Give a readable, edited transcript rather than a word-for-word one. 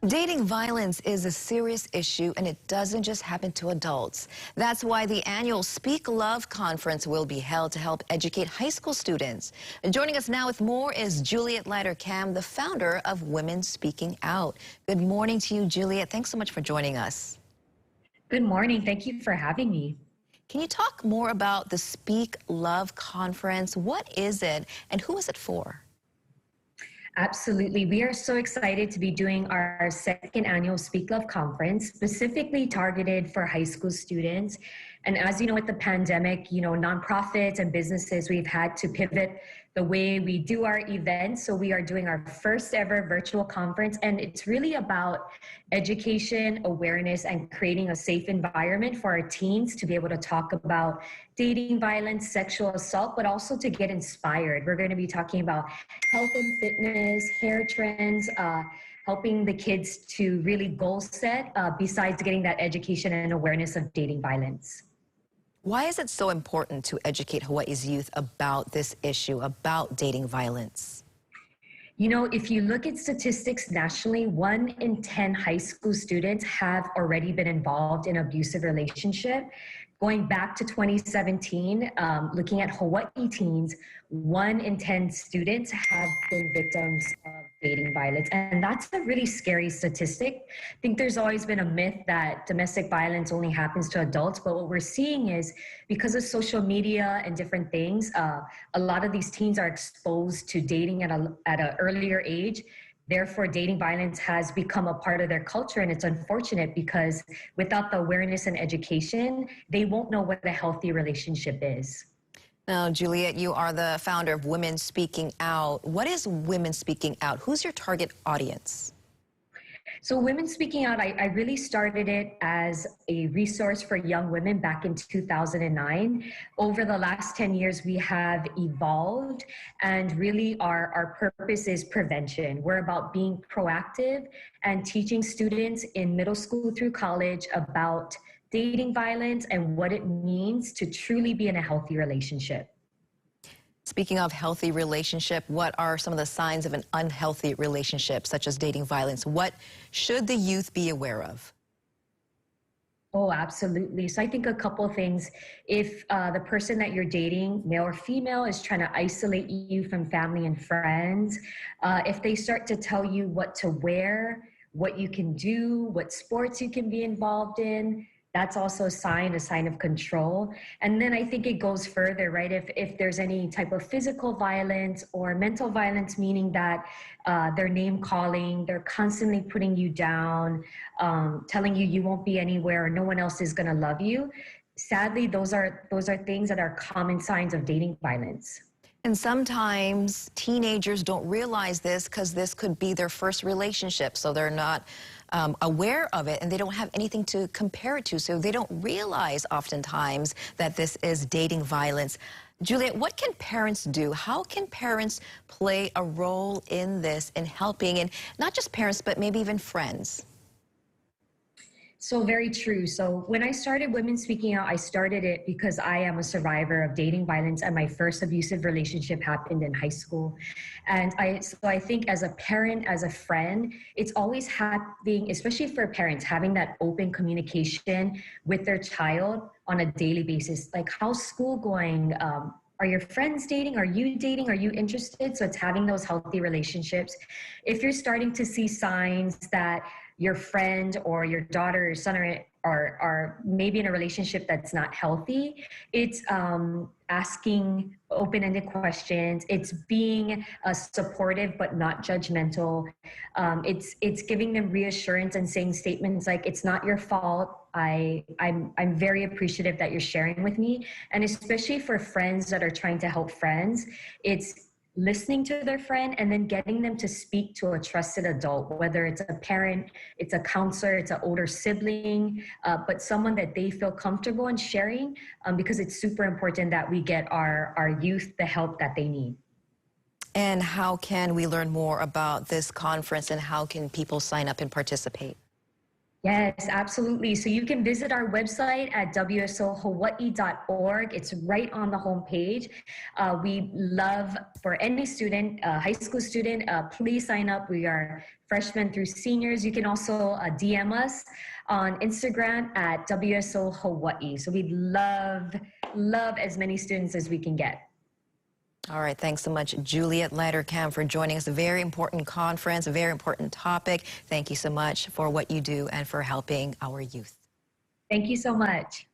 Dating violence is a serious issue, and it doesn't just happen to adults. That's why the annual Speak Love Conference will be held to help educate high school students. And joining us now with more is Juliet Lighter, the founder of Women Speaking Out. Good morning to you, Juliet. Thanks so much for joining us. Good morning. Thank you for having me. Can you talk more about the Speak Love Conference? What is it, and who is it for? Absolutely. We are so excited to be doing our second annual Speak Love Conference, specifically targeted for high school students. And as you know, with the pandemic, nonprofits and businesses, we've had to pivot the way we do our events. So we are doing our first ever virtual conference, and it's really about education, awareness, and creating a safe environment for our teens to be able to talk about dating violence, sexual assault, but also to get inspired. We're going to be talking about health and fitness, hair trends, helping the kids to really goal set besides getting that education and awareness of dating violence. Why is it so important to educate Hawaii's youth about this issue, about dating violence? You know, if you look at statistics nationally, 1 in 10 high school students have already been involved in an abusive relationship. Going back to 2017, looking at Hawaii teens, 1 in 10 students have been victims of dating violence. And that's a really scary statistic. I think there's always been a myth that domestic violence only happens to adults, but what we're seeing is because of social media and different things, a lot of these teens are exposed to dating at an earlier age. Therefore, dating violence has become a part of their culture, and it's unfortunate because without the awareness and education, they won't know what a healthy relationship is. Now, Juliet, you are the founder of Women Speaking Out. What is Women Speaking Out? Who's your target audience? So Women Speaking Out, I really started it as a resource for young women back in 2009. Over the last 10 years, we have evolved, and really our purpose is prevention. We're about being proactive and teaching students in middle school through college about dating violence and what it means to truly be in a healthy relationship. Speaking of healthy relationship, what are some of the signs of an unhealthy relationship, such as dating violence? What should the youth be aware of? Oh, absolutely. So I think a couple of things. If the person that you're dating, male or female, is trying to isolate you from family and friends, if they start to tell you what to wear, what you can do, what sports you can be involved in, that's also a sign of control. And then I think it goes further, right? If there's any type of physical violence or mental violence, meaning that they're name calling, they're constantly putting you down, telling you won't be anywhere or no one else is gonna love you. Sadly, those are things that are common signs of dating violence. And sometimes teenagers don't realize this because this could be their first relationship, so they're not aware of it, and they don't have anything to compare it to, so they don't realize oftentimes that this is dating violence. Juliet, what can parents do? How can parents play a role in this, in helping, and not just parents, but maybe even friends? So very true. So when I started Women Speaking Out, I started it because I am a survivor of dating violence, and my first abusive relationship happened in high school. And I think as a parent, as a friend, it's always having, especially for parents, having that open communication with their child on a daily basis. Like, how's school going? Are your friends dating? Are you dating? Are you interested? So it's having those healthy relationships. If you're starting to see signs that your friend or your daughter or son are maybe in a relationship that's not healthy, it's asking open-ended questions. It's being supportive but not judgmental. It's giving them reassurance and saying statements like, "It's not your fault. I'm very appreciative that you're sharing with me." And especially for friends that are trying to help friends, it's listening to their friend and then getting them to speak to a trusted adult, whether it's a parent, it's a counselor, it's an older sibling, but someone that they feel comfortable in sharing, because it's super important that we get our youth the help that they need. And how can we learn more about this conference, and how can people sign up and participate? Yes, absolutely. So you can visit our website at wsohawaii.org. It's right on the homepage. We love for any student, high school student, please sign up. We are freshmen through seniors. You can also DM us on Instagram at WSO Hawaii. So we'd love as many students as we can get. All right, thanks so much, Juliet Lighter for joining us. A very important conference, a very important topic. Thank you so much for what you do and for helping our youth. Thank you so much.